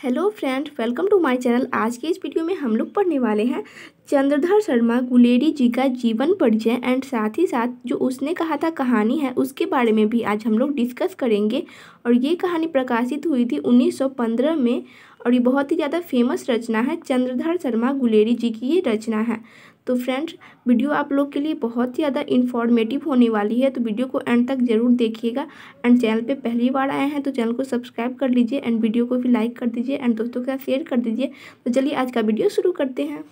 Hello friend, welcome to my channel. आज के इस वीडियो में हम लोग पढ़ने वाले हैं चंद्रधर शर्मा गुलेरी जी का जीवन परिचय एंड साथ ही साथ जो उसने कहा था कहानी है उसके बारे में भी आज हम लोग डिस्कस करेंगे। और ये कहानी प्रकाशित हुई थी 1915 में और ये बहुत ही ज़्यादा फेमस रचना है। चंद्रधर शर्मा गुलेरी जी की ये रचना है। तो फ्रेंड्स, वीडियो आप लोग के लिए बहुत ही ज़्यादा इन्फॉर्मेटिव होने वाली है, तो वीडियो को एंड तक ज़रूर देखिएगा। एंड चैनल पे पहली बार आए हैं तो चैनल को सब्सक्राइब कर लीजिए एंड वीडियो को भी लाइक कर दीजिए एंड दोस्तों के साथ शेयर कर दीजिए। तो चलिए आज का वीडियो शुरू करते हैं।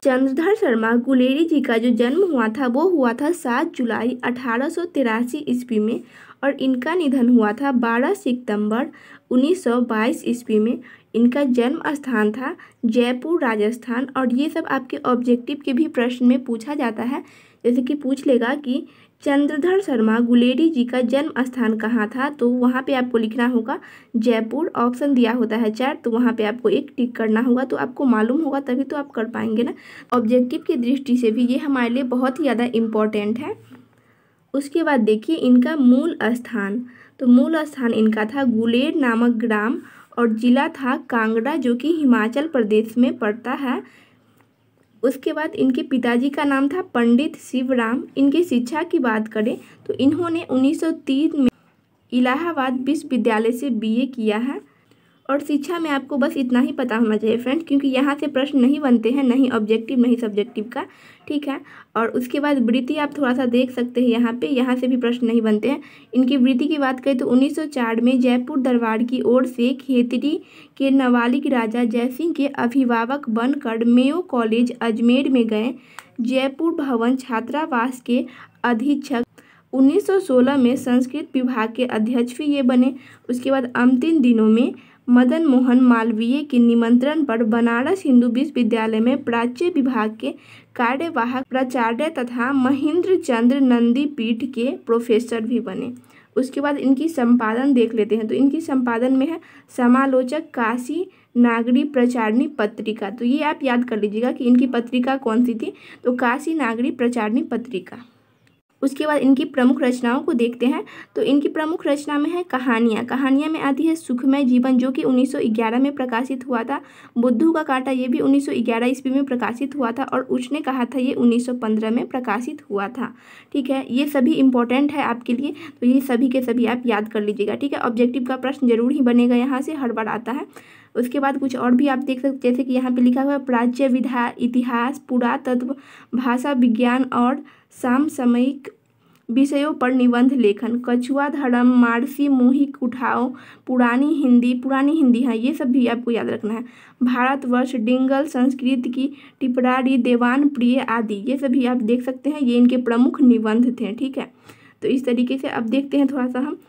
चंद्रधर शर्मा गुलेरी जी का जो जन्म हुआ था वो हुआ था 7 जुलाई 1883 ईस्वी में और इनका निधन हुआ था 12 सितंबर 1922 ईस्वी में। इनका जन्म स्थान था जयपुर राजस्थान। और ये सब आपके ऑब्जेक्टिव के भी प्रश्न में पूछा जाता है, जैसे कि पूछ लेगा कि चंद्रधर शर्मा गुलेरी जी का जन्म स्थान कहाँ था, तो वहाँ पे आपको लिखना होगा जयपुर। ऑप्शन दिया होता है 4, तो वहाँ पे आपको एक टिक करना होगा। तो आपको मालूम होगा तभी तो आप कर पाएंगे ना। ऑब्जेक्टिव की दृष्टि से भी ये हमारे लिए बहुत ही ज़्यादा इम्पोर्टेंट है। उसके बाद देखिए इनका मूल स्थान, तो मूल स्थान इनका था गुलेर नामक ग्राम और जिला था कांगड़ा, जो कि हिमाचल प्रदेश में पड़ता है। उसके बाद इनके पिताजी का नाम था पंडित शिवराम। इनकी शिक्षा की बात करें तो इन्होंने 1903 में इलाहाबाद विश्वविद्यालय से बीए किया है। और शिक्षा में आपको बस इतना ही पता होना चाहिए फ्रेंड्स, क्योंकि यहाँ से प्रश्न नहीं बनते हैं, नहीं ऑब्जेक्टिव नहीं सब्जेक्टिव का, ठीक है। और उसके बाद वृत्ति आप थोड़ा सा देख सकते हैं यहाँ से भी प्रश्न नहीं बनते हैं। इनकी वृत्ति की बात करें तो 1904 में जयपुर दरबार की ओर से खेतरी के नाबालिग राजा जयसिंह के अभिभावक बनकर मेयो कॉलेज अजमेर में गए। जयपुर भवन छात्रावास के अधीक्षक 1916 में संस्कृत विभाग के अध्यक्ष भी ये बने। उसके बाद अंतिम दिनों में मदन मोहन मालवीय के निमंत्रण पर बनारस हिंदू विश्वविद्यालय में प्राच्य विभाग के कार्यवाहक प्राचार्य तथा महेंद्र चंद्र नंदी पीठ के प्रोफेसर भी बने। उसके बाद इनकी संपादन देख लेते हैं, तो इनकी संपादन में है समालोचक काशी नागरी प्रचारणी पत्रिका। तो ये आप याद कर लीजिएगा कि इनकी पत्रिका कौन सी थी, तो काशी नागरी प्रचारणी पत्रिका। उसके बाद इनकी प्रमुख रचनाओं को देखते हैं, तो इनकी प्रमुख रचना में है कहानियाँ में आती है सुखमय जीवन, जो कि 1911 में प्रकाशित हुआ था। बुद्धू का कांटा ये भी 1911 ईस्वी में प्रकाशित हुआ था और उसने कहा था ये 1915 में प्रकाशित हुआ था, ठीक है। ये सभी इंपॉर्टेंट है आपके लिए, तो ये सभी के सभी आप याद कर लीजिएगा, ठीक है। ऑब्जेक्टिव का प्रश्न जरूर ही बनेगा, यहाँ से हर बार आता है। उसके बाद कुछ और भी आप देख सकते, जैसे कि यहाँ पे लिखा हुआ है प्राच्य विधा इतिहास पुरातत्व भाषा विज्ञान और समसामयिक विषयों पर निबंध लेखन, कछुआ धर्म मार्सी मोहिक उठाओ, पुरानी हिंदी है, ये सब भी आपको याद रखना है। भारतवर्ष डिंगल संस्कृत की टिपरारी देवान प्रिय आदि, ये सभी आप देख सकते हैं, ये इनके प्रमुख निबंध थे, ठीक है। तो इस तरीके से अब देखते हैं थोड़ा सा हम।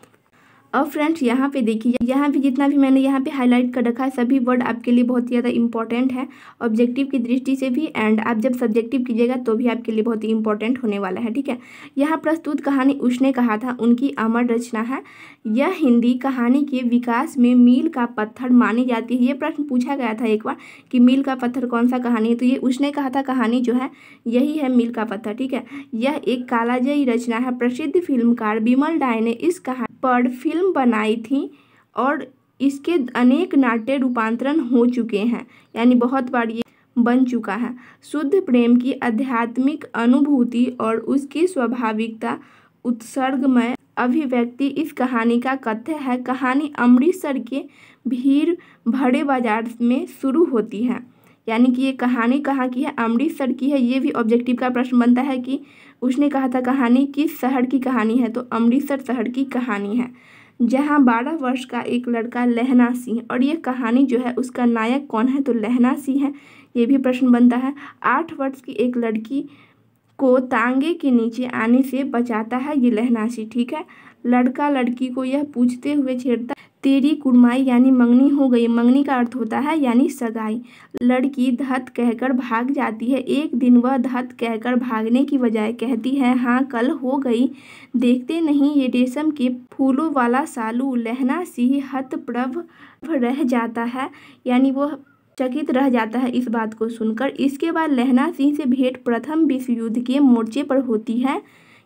अब फ्रेंड्स यहाँ पे देखिए, यहाँ पे जितना भी मैंने यहाँ पे हाईलाइट कर रखा है सभी वर्ड आपके लिए बहुत ही ज़्यादा इंपॉर्टेंट है ऑब्जेक्टिव की दृष्टि से भी, एंड आप जब सब्जेक्टिव कीजिएगा तो भी आपके लिए बहुत ही इंपॉर्टेंट होने वाला है, ठीक है। यहाँ प्रस्तुत कहानी उसने कहा था उनकी अमर रचना है। यह हिंदी कहानी के विकास में मील का पत्थर मानी जाती है। ये प्रश्न पूछा गया था एक बार कि मील का पत्थर कौन सा कहानी है, तो ये उसने कहा था कहानी जो है यही है मील का पत्थर, ठीक है। यह एक कालाजयी रचना है। प्रसिद्ध फिल्मकार बिमल डाय ने इस कहानी पर फिल्म बनाई थी और इसके अनेक नाट्य रूपांतरण हो चुके हैं, यानी बहुत बार ये बन चुका है। शुद्ध प्रेम की आध्यात्मिक अनुभूति और उसकी स्वाभाविकता उत्सर्गमय अभिव्यक्ति इस कहानी का कथ्य है। कहानी अमृतसर के भीड़ भरे बाजार में शुरू होती है, यानी कि ये कहानी कहाँ की है, अमृतसर की है। ये भी ऑब्जेक्टिव का प्रश्न बनता है कि उसने कहा था कहानी किस शहर की कहानी है, तो अमृतसर शहर की कहानी है, जहाँ 12 वर्ष का एक लड़का लहना सिंह, और ये कहानी जो है उसका नायक कौन है, तो लहना सिंह है, ये भी प्रश्न बनता है। 8 वर्ष की एक लड़की को तांगे के नीचे आने से बचाता है ये लहना सिंह, ठीक है। लड़का लड़की को यह पूछते हुए छेड़ता तेरी कुड़माई यानी मंगनी हो गई। मंगनी का अर्थ होता है यानी सगाई। लड़की धत कहकर भाग जाती है। एक दिन वह धत कहकर भागने की बजाय कहती है हाँ कल हो गई। देखते नहीं ये रेशम के फूलों वाला सालू। लहना सिंह हतप्रभ रह जाता है, यानी वह चकित रह जाता है इस बात को सुनकर। इसके बाद लहना सिंह से भेंट प्रथम विश्व युद्ध के मोर्चे पर होती है।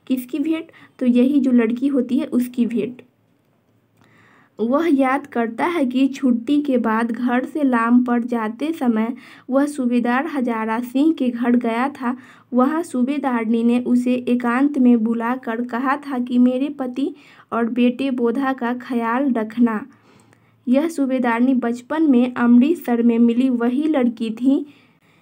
किसकी भेंट, तो यही जो लड़की होती है उसकी भेंट। वह याद करता है कि छुट्टी के बाद घर से लाम पर जाते समय वह सूबेदार हजारा सिंह के घर गया था। वहाँ सूबेदारनी ने उसे एकांत में बुलाकर कहा था कि मेरे पति और बेटे बोधा का ख्याल रखना। यह सूबेदारनी बचपन में अमृतसर में मिली वही लड़की थी,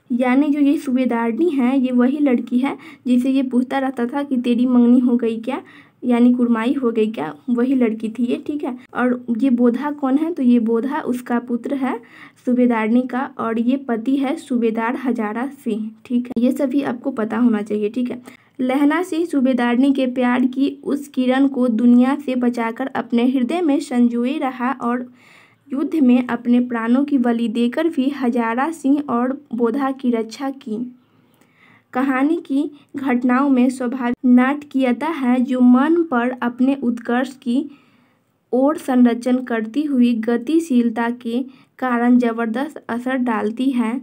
यानी जो ये सूबेदारनी है ये वही लड़की है जिसे ये पूछता रहता था कि तेरी मंगनी हो गई क्या, यानी कुरमाई हो गई क्या, वही लड़की थी ये, ठीक है। और ये बोधा कौन है, तो ये बोधा उसका पुत्र है सूबेदारनी का, और ये पति है सूबेदार हजारा सिंह, ठीक है। ये सभी आपको पता होना चाहिए, ठीक है। लहना सिंह सूबेदारनी के प्यार की उस किरण को दुनिया से बचाकर अपने हृदय में संजोए रहा और युद्ध में अपने प्राणों की बलि देकर भी हजारा सिंह और बोधा की रक्षा की। कहानी की घटनाओं में स्वाभाविक नाटकीयता है जो मन पर अपने उत्कर्ष की ओर संरचन करती हुई गतिशीलता के कारण जबरदस्त असर डालती है।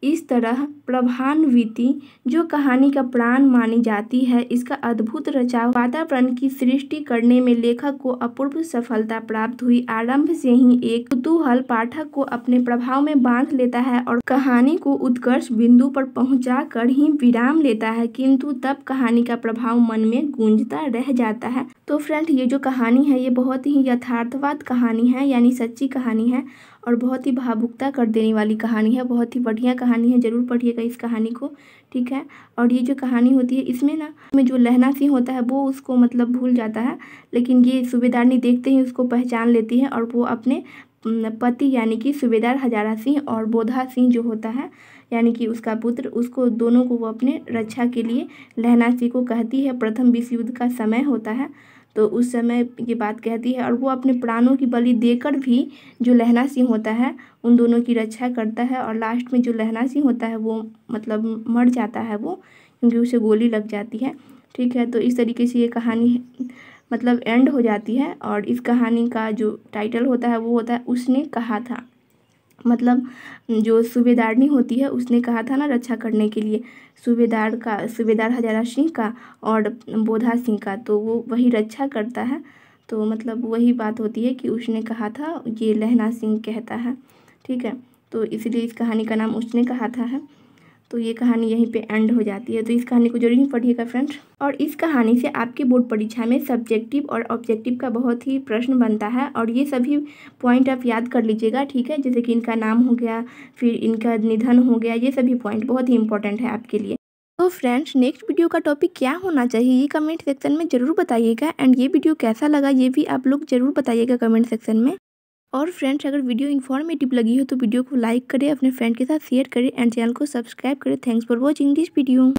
इस तरह प्रभान्विति जो कहानी का प्राण मानी जाती है, इसका अद्भुत रचाव वातावरण की सृष्टि करने में लेखक को अपूर्व सफलता प्राप्त हुई। आरंभ से ही एक कुतूहल पाठक को अपने प्रभाव में बांध लेता है और कहानी को उत्कर्ष बिंदु पर पहुंचाकर ही विराम लेता है, किंतु तब कहानी का प्रभाव मन में गूंजता रह जाता है। तो फ्रेंड, ये जो कहानी है ये बहुत ही यथार्थवाद कहानी है, यानी सच्ची कहानी है और बहुत ही भावुकता कर देने वाली कहानी है। बहुत ही बढ़िया कहानी है, ज़रूर पढ़िएगा इस कहानी को, ठीक है। और ये जो कहानी होती है इसमें ना जो लहना सिंह होता है वो उसको मतलब भूल जाता है, लेकिन ये सूबेदारनी देखते ही उसको पहचान लेती है और वो अपने पति यानी कि सूबेदार हजारा सिंह और बोधा सिंह जो होता है यानी कि उसका पुत्र, उसको दोनों को वो अपने रक्षा के लिए लहना सिंह को कहती है। प्रथम विश्व युद्ध का समय होता है तो उस समय ये बात कहती है और वो अपने प्राणों की बलि देकर भी जो लहना सिंह होता है उन दोनों की रक्षा करता है। और लास्ट में जो लहना सिंह होता है वो मतलब मर जाता है वो, क्योंकि उसे गोली लग जाती है, ठीक है। तो इस तरीके से ये कहानी मतलब एंड हो जाती है। और इस कहानी का जो टाइटल होता है वो होता है उसने कहा था, मतलब जो सूबेदारनी होती है उसने कहा था ना रक्षा करने के लिए सूबेदार हजारा सिंह का और बोधा सिंह का, तो वो वही रक्षा करता है। तो मतलब वही बात होती है कि उसने कहा था, ये लहना सिंह कहता है, ठीक है। तो इसलिए इस कहानी का नाम उसने कहा था है। तो ये कहानी यहीं पे एंड हो जाती है। तो इस कहानी को जरूर पढ़िएगा फ्रेंड्स। और इस कहानी से आपके बोर्ड परीक्षा में सब्जेक्टिव और ऑब्जेक्टिव का बहुत ही प्रश्न बनता है और ये सभी पॉइंट आप याद कर लीजिएगा, ठीक है। जैसे कि इनका नाम हो गया, फिर इनका निधन हो गया, ये सभी पॉइंट बहुत ही इंपॉर्टेंट है आपके लिए। तो फ्रेंड्स, नेक्स्ट वीडियो का टॉपिक क्या होना चाहिए ये कमेंट सेक्शन में ज़रूर बताइएगा। एंड ये वीडियो कैसा लगा ये भी आप लोग ज़रूर बताइएगा कमेंट सेक्शन में। और फ्रेंड्स, अगर वीडियो इन्फॉर्मेटिव लगी हो तो वीडियो को लाइक करें, अपने फ्रेंड के साथ शेयर करें एंड चैनल को सब्सक्राइब करें। Thanks for watching this video.